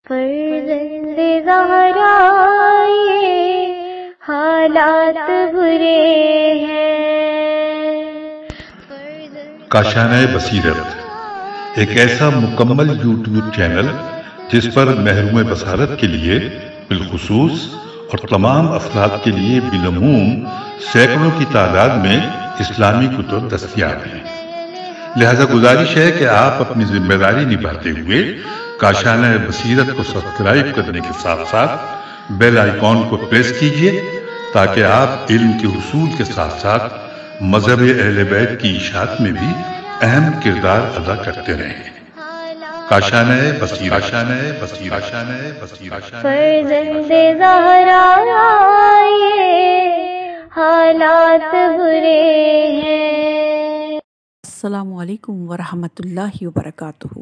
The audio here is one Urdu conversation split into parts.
فرزند زہرا یہ حالات برے ہیں۔ کاشانۂ بصیرت ایک ایسا مکمل یوٹیوب چینل جس پر محروم بصارت کے لیے بالخصوص اور تمام افراد کے لیے بالعموم سینکڑوں کی تعداد میں اسلامی کتب دستیاب ہیں۔ لہذا گزارش ہے کہ آپ اپنی ذمہ داری نبھاتے ہوئے کاشانۂ بصیرت کو سبسکرائب کرنے کے ساتھ ساتھ بیل آئیکن کو پریس کیجیے تاکہ آپ علم کے حصول کے ساتھ ساتھ مذہب اہل بیت کی اشاعت میں بھی اہم کردار ادا کرتے رہیں۔ کاشانۂ بصیرت، کاشانۂ بصیرت، کاشانۂ بصیرت۔ فرزند زہرا یہ حالات برے ہیں۔ السلام علیکم ورحمۃ اللہ وبرکاتہ۔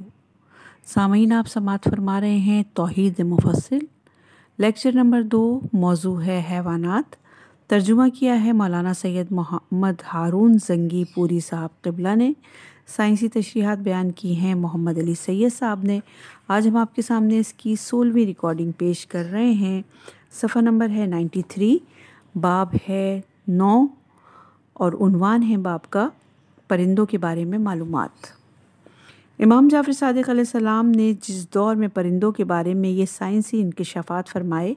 سامعین، آپ سماعت فرما رہے ہیں توحید مفصل، لیکچر نمبر 2، موضوع ہے حیوانات۔ ترجمہ کیا ہے مولانا سید محمد ہارون زنگی پوری صاحب قبلہ نے۔ سائنسی تشریحات بیان کی ہیں محمد علی سید صاحب نے۔ آج ہم آپ کے سامنے اس کی 16ویں ریکارڈنگ پیش کر رہے ہیں۔ صفحہ نمبر ہے 93، باب ہے 9 اور عنوان ہے باب کا پرندوں کے بارے میں معلومات۔ امام جعفر صادق علیہ السلام نے جس دور میں پرندوں کے بارے میں یہ سائنسی انکشافات فرمائے،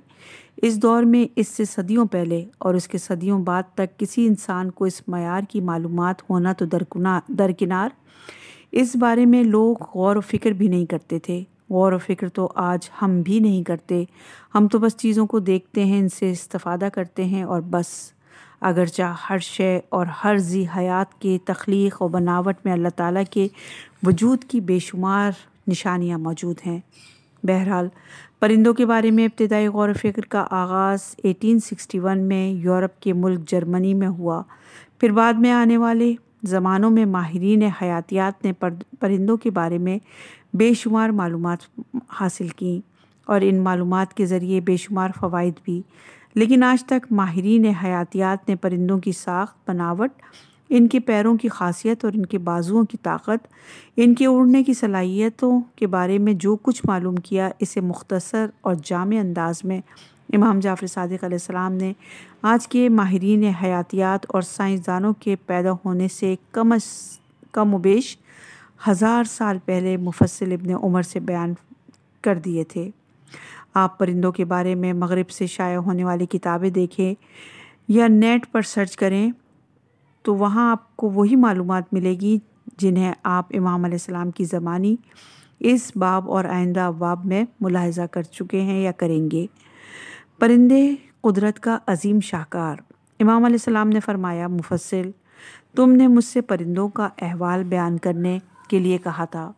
اس دور میں اس سے صدیوں پہلے اور اس کے صدیوں بعد تک کسی انسان کو اس معیار کی معلومات ہونا تو درکنار، اس بارے میں لوگ غور و فکر بھی نہیں کرتے تھے۔ غور و فکر تو آج ہم بھی نہیں کرتے، ہم تو بس چیزوں کو دیکھتے ہیں، ان سے استفادہ کرتے ہیں اور بس۔ اگرچہ ہر شے اور ہر ذی حیات کے تخلیق و بناوٹ میں اللہ تعالیٰ کے وجود کی بے شمار نشانیاں موجود ہیں۔ بہرحال پرندوں کے بارے میں ابتدائی غور و فکر کا آغاز 1861 میں یورپ کے ملک جرمنی میں ہوا۔ پھر بعد میں آنے والے زمانوں میں ماہرین حیاتیات نے پرندوں کے بارے میں بے شمار معلومات حاصل کیں اور ان معلومات کے ذریعے بے شمار فوائد بھی، لیکن آج تک ماہرین حیاتیات نے پرندوں کی ساخت، بناوٹ، ان کے پیروں کی خاصیت اور ان کے بازوؤں کی طاقت، ان کے اڑنے کی صلاحیتوں کے بارے میں جو کچھ معلوم کیا، اسے مختصر اور جامع انداز میں امام جعفر صادق علیہ السلام نے آج کے ماہرین حیاتیات اور سائنسدانوں کے پیدا ہونے سے کم و بیش 1000 سال پہلے مفصل ابن عمر سے بیان کر دیے تھے۔ آپ پرندوں کے بارے میں مغرب سے شائع ہونے والی کتابیں دیکھیں یا نیٹ پر سرچ کریں تو وہاں آپ کو وہی معلومات ملے گی جنہیں آپ امام علیہ السلام کی زمانی اس باب اور آئندہ ابواب میں ملاحظہ کر چکے ہیں یا کریں گے۔ پرندے قدرت کا عظیم شاہکار۔ امام علیہ السلام نے فرمایا، مفصل، تم نے مجھ سے پرندوں کا احوال بیان کرنے کے لیے کہا تھا،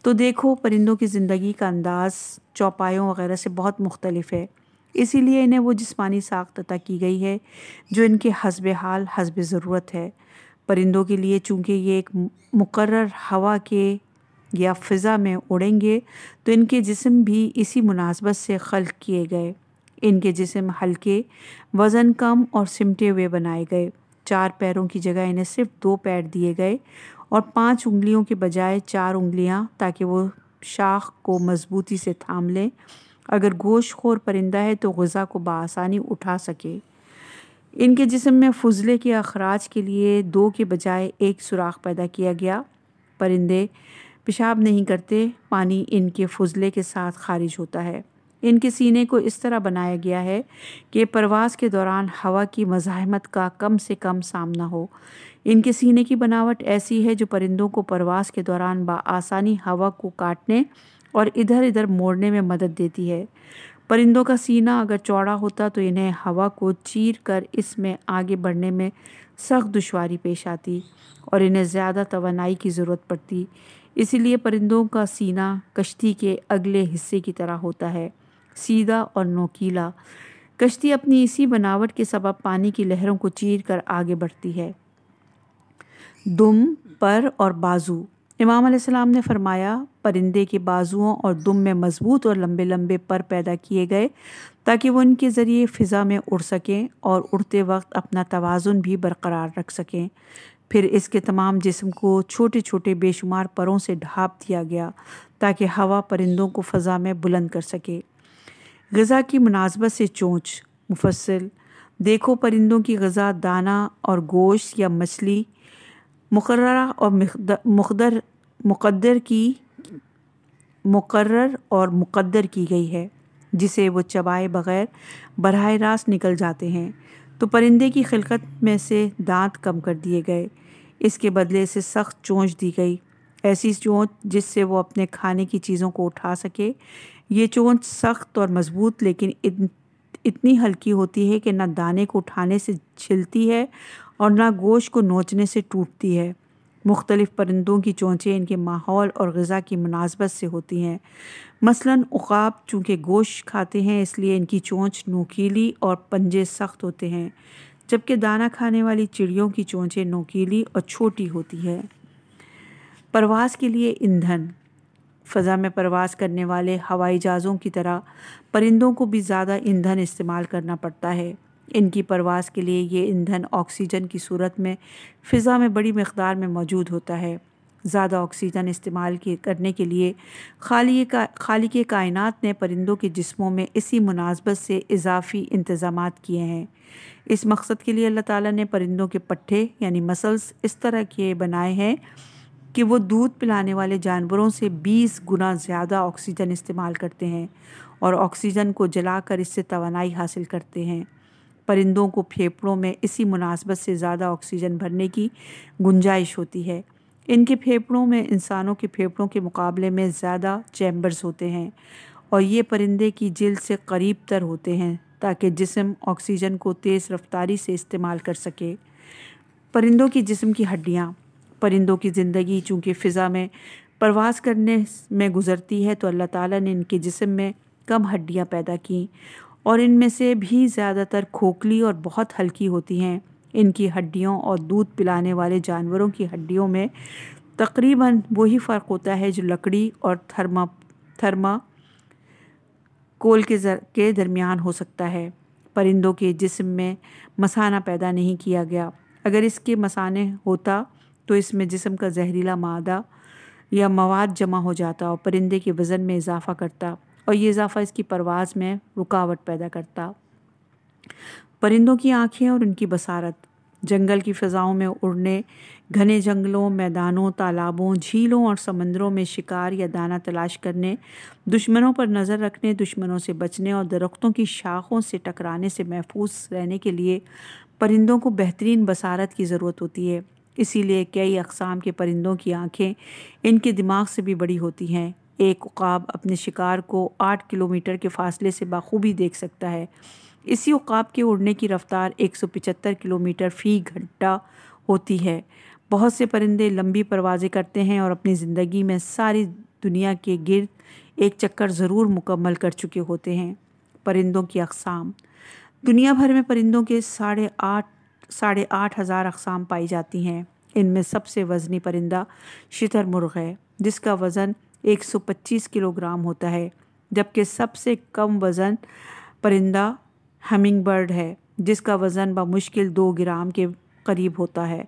تو دیکھو پرندوں کی زندگی کا انداز چوپایوں وغیرہ سے بہت مختلف ہے، اسی لیے انہیں وہ جسمانی ساخت عطا کی گئی ہے جو ان کے حسب حال، حسب ضرورت ہے۔ پرندوں کے لیے چونکہ یہ ایک مقرر ہوا کے یا فضا میں اڑیں گے تو ان کے جسم بھی اسی مناسبت سے خلق کیے گئے۔ ان کے جسم ہلکے، وزن کم اور سمٹے ہوئے بنائے گئے۔ 4 پیروں کی جگہ انہیں صرف 2 پیر دیے گئے اور 5 انگلیوں کے بجائے 4 انگلیاں، تاکہ وہ شاخ کو مضبوطی سے تھام لیں۔ اگر گوشت خور پرندہ ہے تو غذا کو بآسانی اٹھا سکے۔ ان کے جسم میں فضلے کے اخراج کے لیے 2 کے بجائے 1 سوراخ پیدا کیا گیا۔ پرندے پیشاب نہیں کرتے، پانی ان کے فضلے کے ساتھ خارج ہوتا ہے۔ ان کے سینے کو اس طرح بنایا گیا ہے کہ پرواز کے دوران ہوا کی مزاحمت کا کم سے کم سامنا ہو۔ ان کے سینے کی بناوٹ ایسی ہے جو پرندوں کو پرواز کے دوران بآسانی ہوا کو کاٹنے اور ادھر ادھر موڑنے میں مدد دیتی ہے۔ پرندوں کا سینہ اگر چوڑا ہوتا تو انہیں ہوا کو چیر کر اس میں آگے بڑھنے میں سخت دشواری پیش آتی اور انہیں زیادہ توانائی کی ضرورت پڑتی۔ اسی لیے پرندوں کا سینہ کشتی کے اگلے حصے کی طرح ہوتا ہے، سیدھا اور نوکیلا۔ کشتی اپنی اسی بناوٹ کے سبب پانی کی لہروں کو چیر کر آگے بڑھتی ہے۔ دم، پر اور بازو۔ امام علیہ السلام نے فرمایا، پرندے کے بازوؤں اور دم میں مضبوط اور لمبے لمبے پر پیدا کیے گئے تاکہ وہ ان کے ذریعے فضا میں اڑ سکیں اور اڑتے وقت اپنا توازن بھی برقرار رکھ سکیں۔ پھر اس کے تمام جسم کو چھوٹے چھوٹے بے شمار پروں سے ڈھانپ دیا گیا تاکہ ہوا پرندوں کو فضا میں بلند کر سکے۔ غذا کی مناسبت سے چونچ۔ مفصل: دیکھو پرندوں کی غذا دانہ اور گوشت یا مچھلی مقررہ اور مقدر کی گئی ہے جسے وہ چبائے بغیر براہ راست نکل جاتے ہیں، تو پرندے کی خلقت میں سے دانت کم کر دیے گئے، اس کے بدلے سے سخت چونچ دی گئی، ایسی چونچ جس سے وہ اپنے کھانے کی چیزوں کو اٹھا سکے۔ یہ چونچ سخت اور مضبوط لیکن اتنی ہلکی ہوتی ہے کہ نہ دانے کو اٹھانے سے چھلتی ہے اور نہ گوشت کو نوچنے سے ٹوٹتی ہے۔ مختلف پرندوں کی چونچیں ان کے ماحول اور غذا کی مناسبت سے ہوتی ہیں۔ مثلاً عقاب چونکہ گوشت کھاتے ہیں اس لیے ان کی چونچ نوکیلی اور پنجے سخت ہوتے ہیں، جبکہ دانہ کھانے والی چڑیوں کی چونچیں نوکیلی اور چھوٹی ہوتی ہے۔ پرواز کے لیے ایندھن۔ فضا میں پرواز کرنے والے ہوائی جہازوں کی طرح پرندوں کو بھی زیادہ ایندھن استعمال کرنا پڑتا ہے۔ ان کی پرواز کے لیے یہ ایندھن آکسیجن کی صورت میں فضا میں بڑی مقدار میں موجود ہوتا ہے۔ زیادہ آکسیجن استعمال کرنے کے لیے خالق کائنات نے پرندوں کے جسموں میں اسی مناسبت سے اضافی انتظامات کیے ہیں۔ اس مقصد کے لیے اللہ تعالیٰ نے پرندوں کے پٹھے یعنی مسلز اس طرح کے بنائے ہیں کہ وہ دودھ پلانے والے جانوروں سے 20 گنا زیادہ آکسیجن استعمال کرتے ہیں اور آکسیجن کو جلا کر اس سے توانائی حاصل کرتے ہیں۔ پرندوں کو پھیپھڑوں میں اسی مناسبت سے زیادہ آکسیجن بھرنے کی گنجائش ہوتی ہے۔ ان کے پھیپھڑوں میں انسانوں کے پھیپھڑوں کے مقابلے میں زیادہ چیمبرز ہوتے ہیں اور یہ پرندے کی جلد سے قریب تر ہوتے ہیں تاکہ جسم آکسیجن کو تیز رفتاری سے استعمال کر سکے۔ پرندوں کی جسم کی ہڈیاں۔ پرندوں کی زندگی چونکہ فضا میں پرواز کرنے میں گزرتی ہے تو اللہ تعالیٰ نے ان کے جسم میں کم ہڈیاں پیدا کیں اور ان میں سے بھی زیادہ تر کھوکھلی اور بہت ہلکی ہوتی ہیں۔ ان کی ہڈیوں اور دودھ پلانے والے جانوروں کی ہڈیوں میں تقریباً وہی فرق ہوتا ہے جو لکڑی اور تھرماکول کے درمیان ہو سکتا ہے۔ پرندوں کے جسم میں مثانہ پیدا نہیں کیا گیا۔ اگر اس کے مثانے ہوتا تو اس میں جسم کا زہریلا مادہ یا مواد جمع ہو جاتا اور پرندے کے وزن میں اضافہ کرتا اور یہ اضافہ اس کی پرواز میں رکاوٹ پیدا کرتا۔ پرندوں کی آنکھیں اور ان کی بصارت۔ جنگل کی فضاؤں میں اڑنے، گھنے جنگلوں، میدانوں، تالابوں، جھیلوں اور سمندروں میں شکار یا دانہ تلاش کرنے، دشمنوں پر نظر رکھنے، دشمنوں سے بچنے اور درختوں کی شاخوں سے ٹکرانے سے محفوظ رہنے کے لیے پرندوں کو بہترین بصارت کی ضرورت ہوتی ہے۔ اسی لیے کئی اقسام کے پرندوں کی آنکھیں ان کے دماغ سے بھی بڑی ہوتی ہیں۔ ایک عقاب اپنے شکار کو 8 کلومیٹر کے فاصلے سے بخوبی دیکھ سکتا ہے۔ اسی عقاب کے اڑنے کی رفتار 175 کلومیٹر فی گھنٹہ ہوتی ہے۔ بہت سے پرندے لمبی پروازیں کرتے ہیں اور اپنی زندگی میں ساری دنیا کے گرد ایک چکر ضرور مکمل کر چکے ہوتے ہیں۔ پرندوں کی اقسام۔ دنیا بھر میں پرندوں کے 8,500 اقسام پائی جاتی ہیں۔ ان میں سب سے وزنی پرندہ شتر مرغ ہے جس کا وزن 125 کلو گرام ہوتا ہے، جبکہ سب سے کم وزن پرندہ ہمنگ برڈ ہے جس کا وزن بمشکل 2 گرام کے قریب ہوتا ہے۔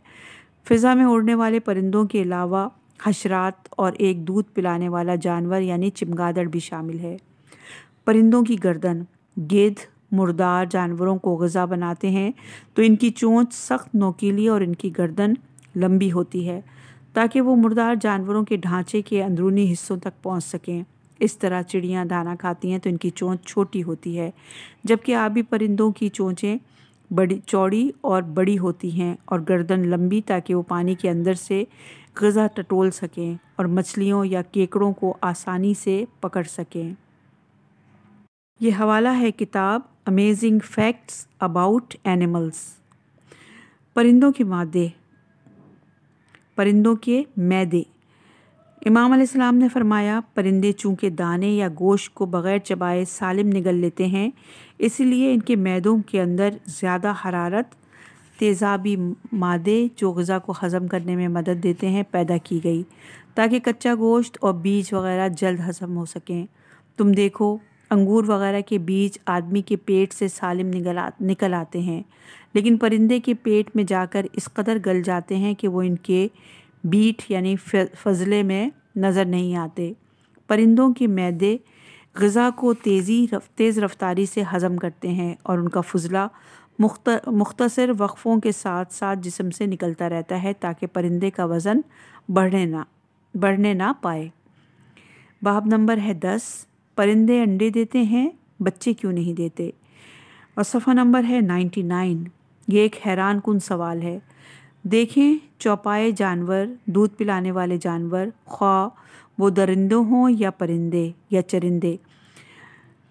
فضا میں اڑنے والے پرندوں کے علاوہ حشرات اور ایک دودھ پلانے والا جانور یعنی چمگادڑ بھی شامل ہے۔ پرندوں کی گردن۔ گدھ مردار جانوروں کو غذا بناتے ہیں تو ان کی چونچ سخت نوکیلی اور ان کی گردن لمبی ہوتی ہے تاکہ وہ مردار جانوروں کے ڈھانچے کے اندرونی حصوں تک پہنچ سکیں۔ اس طرح چڑیاں دانہ کھاتی ہیں تو ان کی چونچ چھوٹی ہوتی ہے، جبکہ آبی پرندوں کی چونچیں چوڑی اور بڑی ہوتی ہیں اور گردن لمبی تاکہ وہ پانی کے اندر سے غذا ٹٹول سکیں اور مچھلیوں یا کیکڑوں کو آسانی سے پکڑ سکیں۔ یہ حوالہ ہے کتاب امیزنگ فیکٹس اباؤٹ اینیملز۔ پرندوں کے مادے۔ پرندوں کے معدے۔ امام علیہ السلام نے فرمایا، پرندے چونکہ دانے یا گوشت کو بغیر چبائے سالم نگل لیتے ہیں، اس لیے ان کے معدوں کے اندر زیادہ حرارت، تیزابی مادے جو غذا کو ہضم کرنے میں مدد دیتے ہیں پیدا کی گئی تاکہ کچا گوشت اور بیج وغیرہ جلد ہضم ہو سکیں۔ تم دیکھو انگور وغیرہ کے بیج آدمی کے پیٹ سے سالم نکل آتے ہیں، لیکن پرندے کے پیٹ میں جا کر اس قدر گل جاتے ہیں کہ وہ ان کے بیٹ یعنی فضلے میں نظر نہیں آتے۔ پرندوں کے معدے غذا کو تیز رفتاری سے ہضم کرتے ہیں اور ان کا فضلہ مختصر وقفوں کے ساتھ ساتھ جسم سے نکلتا رہتا ہے تاکہ پرندے کا وزن بڑھنے نہ پائے۔ باب نمبر ہے 10، پرندے انڈے دیتے ہیں، بچے کیوں نہیں دیتے؟ اور صفحہ نمبر ہے 99۔ یہ ایک حیران کن سوال ہے۔ دیکھیں، چوپائے جانور، دودھ پلانے والے جانور، خواہ وہ درندوں ہوں یا پرندے یا چرندے،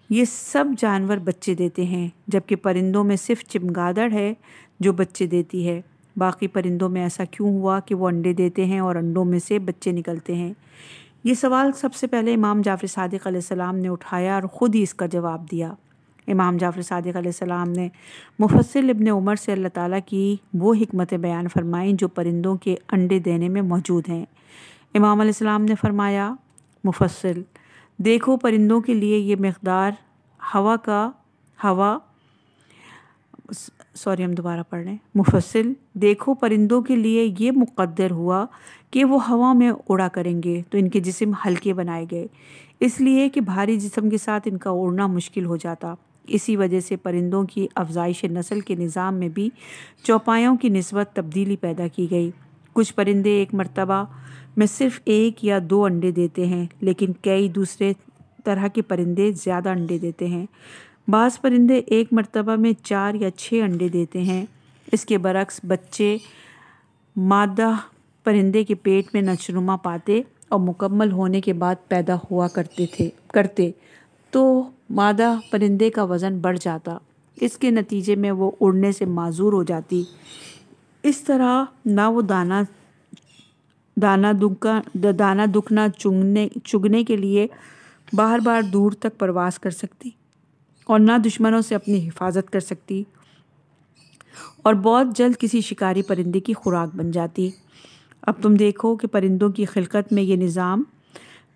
یہ سب جانور بچے دیتے ہیں، جبکہ پرندوں میں صرف چمگادڑ ہے جو بچے دیتی ہے۔ باقی پرندوں میں ایسا کیوں ہوا کہ وہ انڈے دیتے ہیں اور انڈوں میں سے بچے نکلتے ہیں؟ یہ سوال سب سے پہلے امام جعفر صادق علیہ السلام نے اٹھایا اور خود ہی اس کا جواب دیا۔ امام جعفر صادق علیہ السلام نے مفصل ابن عمر سے اللہ تعالیٰ کی وہ حکمتیں بیان فرمائیں جو پرندوں کے انڈے دینے میں موجود ہیں۔ امام علیہ السلام نے فرمایا، مفصل دیکھو پرندوں کے لیے یہ مقدار مفصل دیکھو پرندوں کے لیے یہ مقدر ہوا کہ وہ ہوا میں اڑا کریں گے تو ان کے جسم ہلکے بنائے گئے، اس لیے کہ بھاری جسم کے ساتھ ان کا اڑنا مشکل ہو جاتا۔ اسی وجہ سے پرندوں کی افزائش نسل کے نظام میں بھی چوپایوں کی نسبت تبدیلی پیدا کی گئی۔ کچھ پرندے ایک مرتبہ میں صرف 1 یا 2 انڈے دیتے ہیں، لیکن کئی دوسرے طرح کے پرندے زیادہ انڈے دیتے ہیں۔ بعض پرندے ایک مرتبہ میں 4 یا 6 انڈے دیتے ہیں۔ اس کے برعکس بچے مادہ پرندے کے پیٹ میں نشوونما پاتے اور مکمل ہونے کے بعد پیدا ہوا کرتے تو مادہ پرندے کا وزن بڑھ جاتا، اس کے نتیجے میں وہ اڑنے سے معذور ہو جاتی۔ اس طرح نہ وہ دانا دکھنا چگنے کے لیے بار بار دور تک پرواز کر سکتی اور نہ دشمنوں سے اپنی حفاظت کر سکتی، اور بہت جلد کسی شکاری پرندے کی خوراک بن جاتی۔ اب تم دیکھو کہ پرندوں کی خلقت میں یہ نظام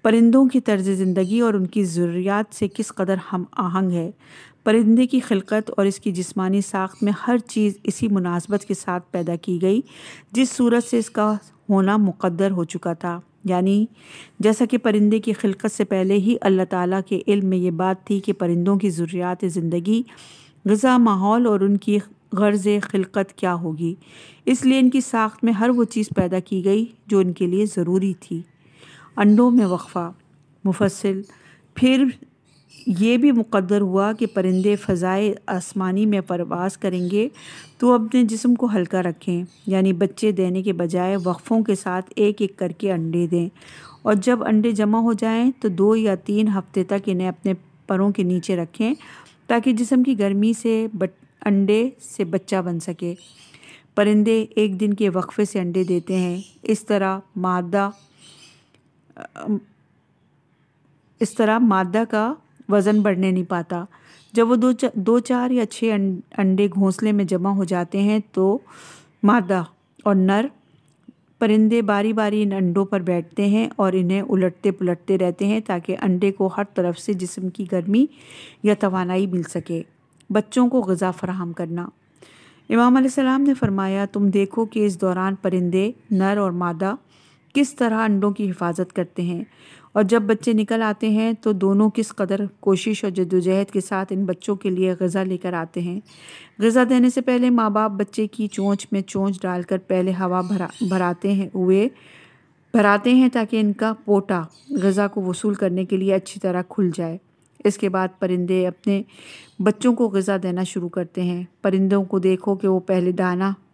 پرندوں کی طرز زندگی اور ان کی ضروریات سے کس قدر ہم آہنگ ہے۔ پرندے کی خلقت اور اس کی جسمانی ساخت میں ہر چیز اسی مناسبت کے ساتھ پیدا کی گئی جس صورت سے اس کا ہونا مقدر ہو چکا تھا، یعنی جیسا کہ پرندے کی خلقت سے پہلے ہی اللہ تعالیٰ کے علم میں یہ بات تھی کہ پرندوں کی ضروریات زندگی، غذا، ماحول اور ان کی غرض خلقت کیا ہوگی، اس لیے ان کی ساخت میں ہر وہ چیز پیدا کی گئی جو ان کے لیے ضروری تھی۔ انڈوں میں وقفہ، مفصل پھر یہ بھی مقدر ہوا کہ پرندے فضائے آسمانی میں پرواز کریں گے تو اپنے جسم کو ہلکا رکھیں، یعنی بچے دینے کے بجائے وقفوں کے ساتھ ایک ایک کر کے انڈے دیں، اور جب انڈے جمع ہو جائیں تو 2 یا 3 ہفتے تک انہیں اپنے پروں کے نیچے رکھیں تاکہ جسم کی گرمی سے انڈے سے بچہ بن سکے۔ پرندے ایک دن کے وقفے سے انڈے دیتے ہیں، اس طرح مادہ کا وزن بڑھنے نہیں پاتا۔ جب وہ 2 4 یا 6 انڈے گھونسلے میں جمع ہو جاتے ہیں تو مادہ اور نر پرندے باری باری ان انڈوں پر بیٹھتے ہیں اور انہیں الٹتے پلٹتے رہتے ہیں تاکہ انڈے کو ہر طرف سے جسم کی گرمی یا توانائی مل سکے۔ بچوں کو غذا فراہم کرنا، امام علیہ السلام نے فرمایا، تم دیکھو کہ اس دوران پرندے نر اور مادہ کس طرح انڈوں کی حفاظت کرتے ہیں، اور جب بچے نکل آتے ہیں تو دونوں کس قدر کوشش اور جدوجہد کے ساتھ ان بچوں کے لیے غذا لے کر آتے ہیں۔ غذا دینے سے پہلے ماں باپ بچے کی چونچ میں چونچ ڈال کر پہلے ہوا بھراتے ہیں تاکہ ان کا پوٹا غذا کو وصول کرنے کے لیے اچھی طرح کھل جائے۔ اس کے بعد پرندے اپنے بچوں کو غذا دینا شروع کرتے ہیں۔ پرندوں کو دیکھو کہ وہ پہلے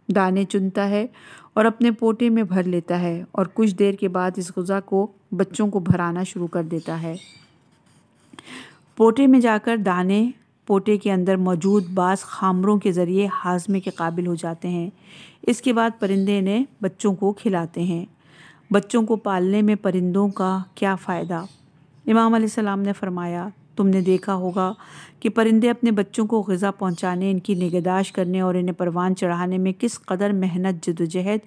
دانے چنتا ہے اور اپنے پوٹے میں بھر لیتا ہے اور کچھ دیر کے بعد اس غذا کو بچوں کو بھرانا شروع کر دیتا ہے۔ پوٹے میں جا کر دانے پوٹے کے اندر موجود بعض خامروں کے ذریعے ہاضمے کے قابل ہو جاتے ہیں۔ اس کے بعد پرندے انہیں بچوں کو کھلاتے ہیں۔ بچوں کو پالنے میں پرندوں کا کیا فائدہ؟ امام علیہ السلام نے فرمایا، تم نے دیکھا ہوگا کہ پرندے اپنے بچوں کو غذا پہنچانے، ان کی نگہداشت کرنے اور انہیں پروان چڑھانے میں کس قدر محنت، جدوجہد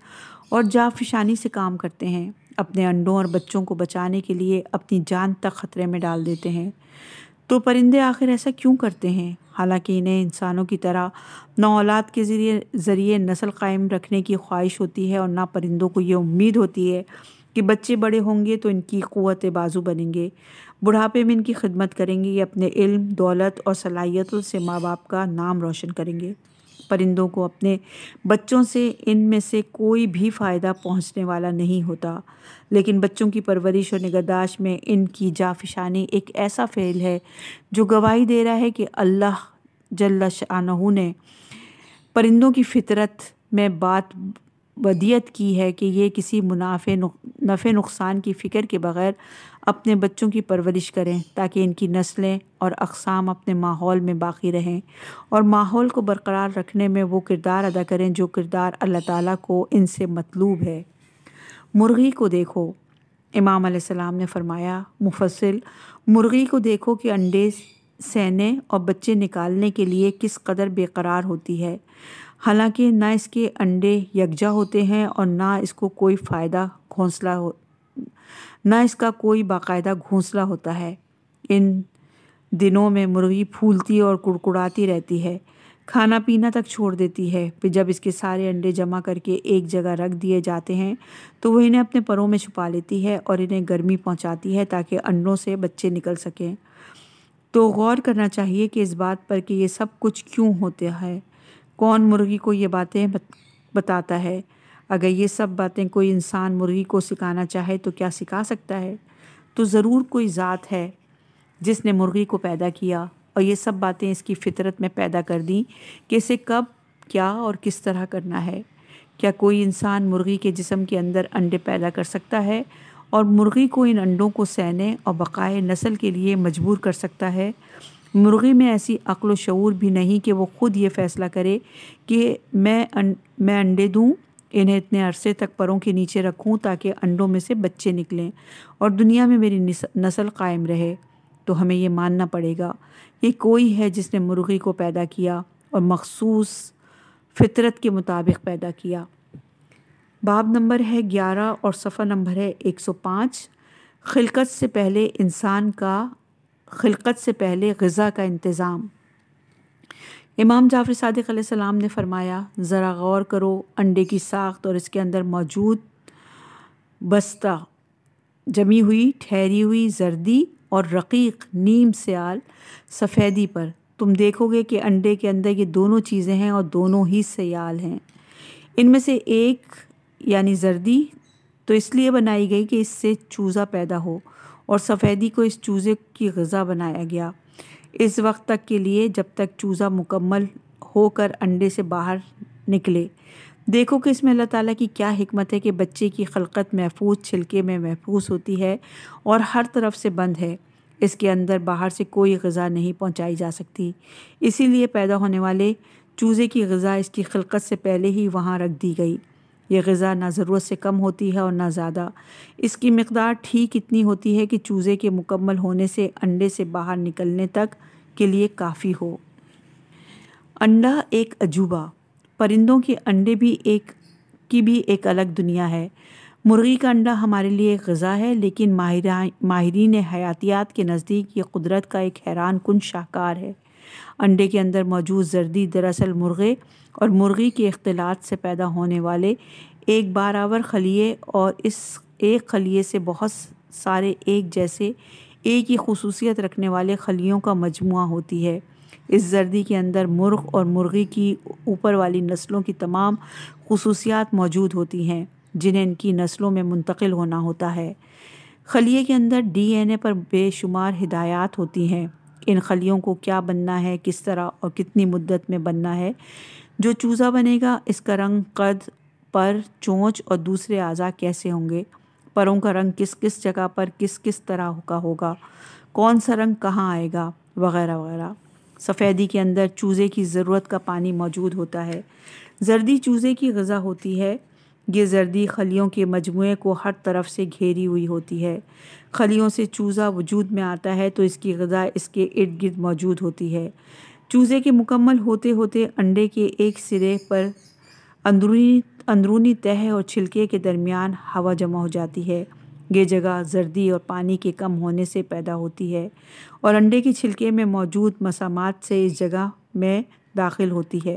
اور جانفشانی سے کام کرتے ہیں۔ اپنے انڈوں اور بچوں کو بچانے کے لیے اپنی جان تک خطرے میں ڈال دیتے ہیں۔ تو پرندے آخر ایسا کیوں کرتے ہیں؟ حالانکہ انہیں انسانوں کی طرح نہ اولاد کے ذریعے نسل قائم رکھنے کی خواہش ہوتی ہے اور نہ پرندوں کو یہ امید ہوتی ہے کہ بچے بڑے ہوں گے تو ان کی قوت بازو بنیں گے، بڑھاپے میں ان کی خدمت کریں گے، یہ اپنے علم، دولت اور صلاحیتوں سے ماں باپ کا نام روشن کریں گے۔ پرندوں کو اپنے بچوں سے ان میں سے کوئی بھی فائدہ پہنچنے والا نہیں ہوتا، لیکن بچوں کی پرورش اور نگہداشت میں ان کی جافشانی ایک ایسا فعل ہے جو گواہی دے رہا ہے کہ اللہ جل شانہ نے پرندوں کی فطرت میں بات ودیت کی ہے کہ یہ کسی نفع نقصان کی فکر کے بغیر اپنے بچوں کی پرورش کریں تاکہ ان کی نسلیں اور اقسام اپنے ماحول میں باقی رہیں اور ماحول کو برقرار رکھنے میں وہ کردار ادا کریں جو کردار اللہ تعالیٰ کو ان سے مطلوب ہے۔ مرغی کو دیکھو، امام علیہ السلام نے فرمایا، مفصل مرغی کو دیکھو کہ انڈے سینے اور بچے نکالنے کے لیے کس قدر بے قرار ہوتی ہے، حالانکہ نہ اس کے انڈے یکجا ہوتے ہیں اور نہ اس کا کوئی باقاعدہ گھونسلہ ہوتا ہے۔ ان دنوں میں مرغی پھولتی اور کڑکڑاتی رہتی ہے، کھانا پینا تک چھوڑ دیتی ہے، پھر جب اس کے سارے انڈے جمع کر کے ایک جگہ رکھ دیے جاتے ہیں تو وہ انہیں اپنے پروں میں چھپا لیتی ہے اور انہیں گرمی پہنچاتی ہے تاکہ انڈوں سے بچے نکل سکیں۔ تو غور کرنا چاہیے کہ اس بات پر کہ یہ سب کچھ کیوں ہوتا ہے، کون مرغی کو یہ باتیں بتاتا ہے؟ اگر یہ سب باتیں کوئی انسان مرغی کو سکھانا چاہے تو کیا سکھا سکتا ہے؟ تو ضرور کوئی ذات ہے جس نے مرغی کو پیدا کیا اور یہ سب باتیں اس کی فطرت میں پیدا کر دیں کہ اسے کب، کیا اور کس طرح کرنا ہے۔ کیا کوئی انسان مرغی کے جسم کے اندر انڈے پیدا کر سکتا ہے اور مرغی کو ان انڈوں کو سینے اور بقائے نسل کے لیے مجبور کر سکتا ہے؟ مرغی میں ایسی عقل و شعور بھی نہیں کہ وہ خود یہ فیصلہ کرے کہ میں انڈے دوں، انہیں اتنے عرصے تک پروں کے نیچے رکھوں تاکہ انڈوں میں سے بچے نکلیں اور دنیا میں میری نسل قائم رہے۔ تو ہمیں یہ ماننا پڑے گا کہ کوئی ہے جس نے مرغی کو پیدا کیا اور مخصوص فطرت کے مطابق پیدا کیا۔ باب نمبر ہے 11 اور صفحہ نمبر ہے 105۔ خلقت سے پہلے غذا کا انتظام۔ امام جعفر صادق علیہ السلام نے فرمایا، ذرا غور کرو، انڈے کی ساخت اور اس کے اندر موجود بستہ جمی ہوئی، ٹھہری ہوئی زردی اور رقیق نیم سیال سفیدی پر، تم دیکھو گے کہ انڈے کے اندر یہ دونوں چیزیں ہیں اور دونوں ہی سیال ہیں۔ ان میں سے ایک یعنی زردی تو اس لیے بنائی گئی کہ اس سے چوزا پیدا ہو اور سفیدی کو اس چوزے کی غذا بنایا گیا اس وقت تک کے لیے جب تک چوزا مکمل ہو کر انڈے سے باہر نکلے۔ دیکھو کہ اس میں اللہ تعالیٰ کی کیا حکمت ہے کہ بچے کی خلقت محفوظ چھلکے میں محفوظ ہوتی ہے اور ہر طرف سے بند ہے، اس کے اندر باہر سے کوئی غذا نہیں پہنچائی جا سکتی، اسی لیے پیدا ہونے والے چوزے کی غذا اس کی خلقت سے پہلے ہی وہاں رکھ دی گئی۔ یہ غذا نہ ضرورت سے کم ہوتی ہے اور نہ زیادہ، اس کی مقدار ٹھیک اتنی ہوتی ہے کہ چوزے کے مکمل ہونے سے انڈے سے باہر نکلنے تک کے لیے کافی ہو۔ انڈا ایک عجوبہ، پرندوں کے انڈے کی بھی ایک الگ دنیا ہے۔ مرغی کا انڈا ہمارے لیے ایک غذا ہے، لیکن ماہرین حیاتیات کے نزدیک یہ قدرت کا ایک حیران کن شاہکار ہے۔ انڈے کے اندر موجود زردی دراصل مرغے اور مرغی کے اختلاط سے پیدا ہونے والے ایک بارآور خلیے اور اس ایک خلیے سے بہت سارے ایک جیسے ایک ہی خصوصیت رکھنے والے خلیوں کا مجموعہ ہوتی ہے۔ اس زردی کے اندر مرغ اور مرغی کی اوپر والی نسلوں کی تمام خصوصیات موجود ہوتی ہیں جنہیں ان کی نسلوں میں منتقل ہونا ہوتا ہے۔ خلیے کے اندر ڈی این اے پر بے شمار ہدایات ہوتی ہیں، ان خلیوں کو کیا بننا ہے، کس طرح اور کتنی مدت میں بننا ہے۔ جو چوزا بنے گا اس کا رنگ، قد، پر، چونچ اور دوسرے اعضاء کیسے ہوں گے، پروں کا رنگ کس کس جگہ پر کس کس طرح کا ہوگا، کون سا رنگ کہاں آئے گا، وغیرہ وغیرہ۔ سفیدی کے اندر چوزے کی ضرورت کا پانی موجود ہوتا ہے، زردی چوزے کی غذا ہوتی ہے۔ یہ زردی خلیوں کے مجموعے کو ہر طرف سے گھیری ہوئی ہوتی ہے۔ خلیوں سے چوزا وجود میں آتا ہے تو اس کی غذا اس کے ارد گرد موجود ہوتی ہے۔ چوزے کے مکمل ہوتے ہوتے انڈے کے ایک سرے پر اندرونی تہہ اور چھلکے کے درمیان ہوا جمع ہو جاتی ہے۔ یہ جگہ زردی اور پانی کے کم ہونے سے پیدا ہوتی ہے اور انڈے کے چھلکے میں موجود مسامات سے اس جگہ میں داخل ہوتی ہے۔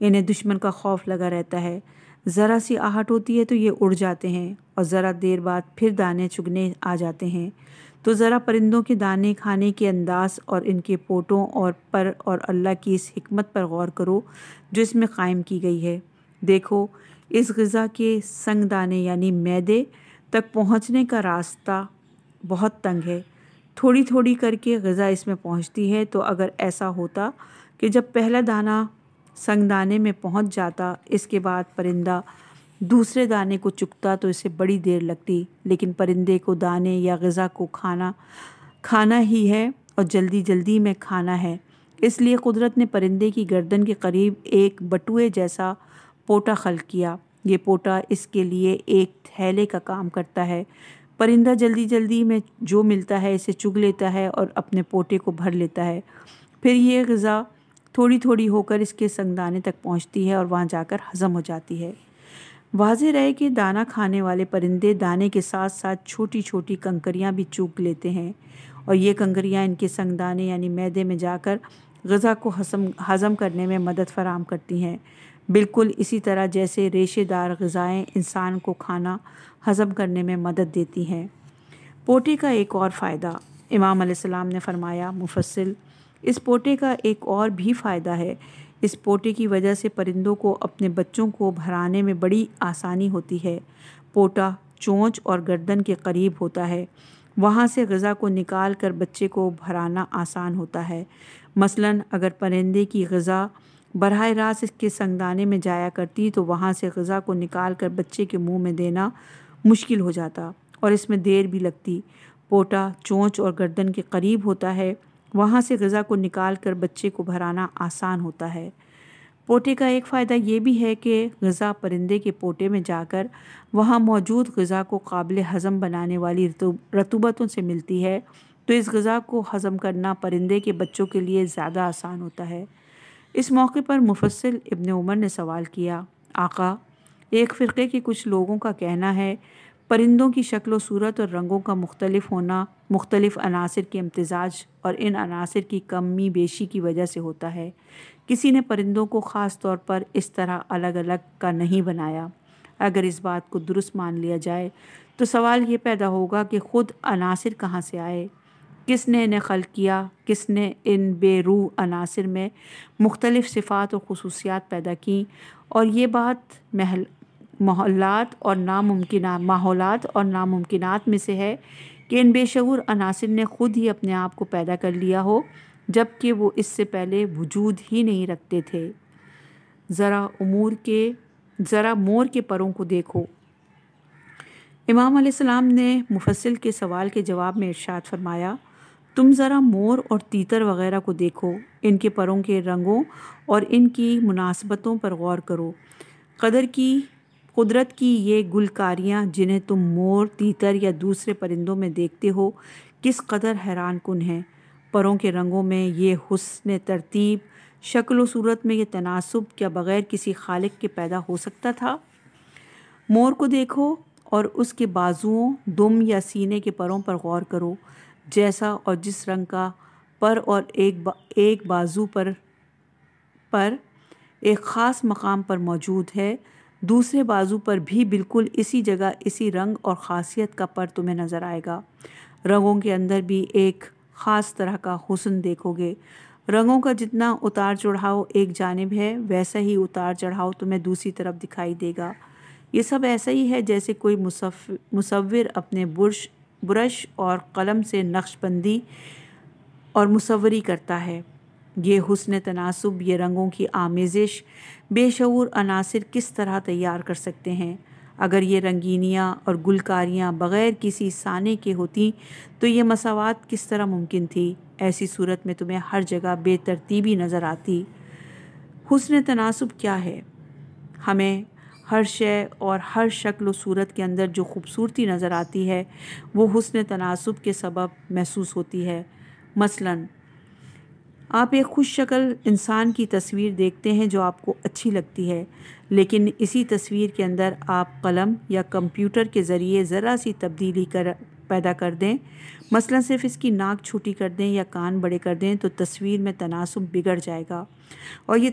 انہیں دشمن کا خوف لگا رہتا ہے، ذرا سی آہٹ ہوتی ہے تو یہ اڑ جاتے ہیں اور ذرا دیر بعد پھر دانے چگنے آ جاتے ہیں۔ تو ذرا پرندوں کے دانے کھانے کے انداز اور ان کے پوٹوں پر اور اللہ کی اس حکمت پر غور کرو جو اس میں قائم کی گئی ہے۔ دیکھو اس غذا کے سنگ دانے یعنی معدے تک پہنچنے کا راستہ بہت تنگ ہے، تھوڑی تھوڑی کر کے غذا اس میں پہنچتی ہے۔ تو اگر ایسا ہوتا کہ جب پہلا دانہ سنگ دانے میں پہنچ جاتا، اس کے بعد پرندہ دوسرے دانے کو چگتا تو اسے بڑی دیر لگتی، لیکن پرندے کو دانے یا غذا کو کھانا ہی ہے اور جلدی جلدی میں کھانا ہے، اس لیے قدرت نے پرندے کی گردن کے قریب ایک بٹوے جیسا پوٹا خلق کیا۔ یہ پوٹا اس کے لیے ایک تھیلے کا کام کرتا ہے۔ پرندہ جلدی جلدی میں جو ملتا ہے اسے چگ لیتا ہے اور اپنے پوٹے کو بھر لیتا ہے، پھر یہ غذا تھوڑی تھوڑی ہو کر اس کے سنگدانے تک پہنچتی ہے اور وہاں جا کر ہضم ہو جاتی ہے۔ واضح رہے کہ دانہ کھانے والے پرندے دانے کے ساتھ ساتھ چھوٹی چھوٹی کنکریاں بھی چوگ لیتے ہیں، اور یہ کنکریاں ان کے سنگدانے یعنی معدے میں جا کر غذا کو ہضم کرنے میں مدد فراہم کرتی ہیں، بالکل اسی طرح جیسے ریشے دار غذائیں انسان کو کھانا ہضم کرنے میں مدد دیتی ہیں۔ پوٹے کا ایک اور فائدہ، امام علیہ السلام نے فرمایا، مفصل اس پوٹے کا ایک اور بھی فائدہ ہے۔ اس پوٹے کی وجہ سے پرندوں کو اپنے بچوں کو بھرانے میں بڑی آسانی ہوتی ہے۔ پوٹا چونچ اور گردن کے قریب ہوتا ہے، وہاں سے غذا کو نکال کر بچے کو بھرانا آسان ہوتا ہے۔ مثلاً اگر پرندے کی غذا براہ راست اس کے سنگدانے میں جایا کرتی تو وہاں سے غذا کو نکال کر بچے کے منہ میں دینا مشکل ہو جاتا اور اس میں دیر بھی لگتی۔ پوٹا چونچ اور گردن کے قریب ہوتا ہے، وہاں سے غذا کو نکال کر بچے کو بھرانا آسان ہوتا ہے۔ پوٹے کا ایک فائدہ یہ بھی ہے کہ غذا پرندے کے پوٹے میں جا کر وہاں موجود غذا کو قابل ہضم بنانے والی رطوبتوں سے ملتی ہے، تو اس غذا کو ہضم کرنا پرندے کے بچوں کے لیے زیادہ آسان ہوتا ہے۔ اس موقع پر مفصل ابن عمر نے سوال کیا، آقا، ایک فرقے کے کچھ لوگوں کا کہنا ہے پرندوں کی شکل و صورت اور رنگوں کا مختلف ہونا مختلف عناصر کے امتزاج اور ان عناصر کی کمی بیشی کی وجہ سے ہوتا ہے۔ کسی نے پرندوں کو خاص طور پر اس طرح الگ الگ کا نہیں بنایا۔ اگر اس بات کو درست مان لیا جائے تو سوال یہ پیدا ہوگا کہ خود عناصر کہاں سے آئے، کس نے انہیں خلق کیا، کس نے ان بے روح عناصر میں مختلف صفات اور خصوصیات پیدا کیں، اور یہ بات ماحولات اور ناممکنات میں سے ہے کہ ان بے شعور عناصر نے خود ہی اپنے آپ کو پیدا کر لیا ہو جبکہ وہ اس سے پہلے وجود ہی نہیں رکھتے تھے۔ ذرا مور کے پروں کو دیکھو۔ امام علیہ السلام نے مفصل کے سوال کے جواب میں ارشاد فرمایا، تم ذرا مور اور تیتر وغیرہ کو دیکھو، ان کے پروں کے رنگوں اور ان کی مناسبتوں پر غور کرو۔ قدرت کی یہ گلکاریاں جنہیں تم مور، تیتر یا دوسرے پرندوں میں دیکھتے ہو کس قدر حیران کن ہیں۔ پروں کے رنگوں میں یہ حسن ترتیب، شکل و صورت میں یہ تناسب کیا بغیر کسی خالق کے پیدا ہو سکتا تھا؟ مور کو دیکھو اور اس کے بازوؤں، دم یا سینے کے پروں پر غور کرو۔ جیسا اور جس رنگ کا پر اور ایک بازو پر ایک خاص مقام پر موجود ہے، دوسرے بازو پر بھی بالکل اسی جگہ اسی رنگ اور خاصیت کا پر تمہیں نظر آئے گا۔ رنگوں کے اندر بھی ایک خاص طرح کا حسن دیکھو گے۔ رنگوں کا جتنا اتار چڑھاؤ ایک جانب ہے، ویسا ہی اتار چڑھاؤ تمہیں دوسری طرف دکھائی دے گا۔ یہ سب ایسا ہی ہے جیسے کوئی مصور اپنے برش اور قلم سے نقش بندی اور مصوری کرتا ہے۔ یہ حسن تناسب، یہ رنگوں کی آمیزش بے شعور عناصر کس طرح تیار کر سکتے ہیں؟ اگر یہ رنگینیاں اور گلکاریاں بغیر کسی سانے کے ہوتی تو یہ مساوات کس طرح ممکن تھی؟ ایسی صورت میں تمہیں ہر جگہ بے ترتیبی نظر آتی۔ حسن تناسب کیا ہے؟ ہمیں ہر شے اور ہر شکل و صورت کے اندر جو خوبصورتی نظر آتی ہے وہ حسن تناسب کے سبب محسوس ہوتی ہے۔ مثلاً آپ ایک خوش شکل انسان کی تصویر دیکھتے ہیں جو آپ کو اچھی لگتی ہے، لیکن اسی تصویر کے اندر آپ قلم یا کمپیوٹر کے ذریعے ذرا سی تبدیلی پیدا کر دیں، مثلا صرف اس کی ناک چھوٹی کر دیں یا کان بڑے کر دیں تو تصویر میں تناسب بگڑ جائے گا اور یہ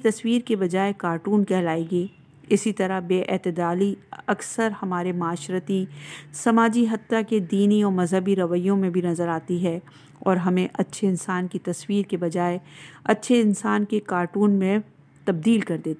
تصویر کے بجائے کارٹون کہلائے گی۔ اسی طرح بے اعتدالی اکثر ہمارے معاشرتی، سماجی، حتیٰ کہ دینی اور مذہبی رویوں میں بھی نظر آتی ہے اور ہمیں اچھے انسان کی تصویر کے بجائے اچھے انسان کے کارٹون میں تبدیل کر دیتی ہے۔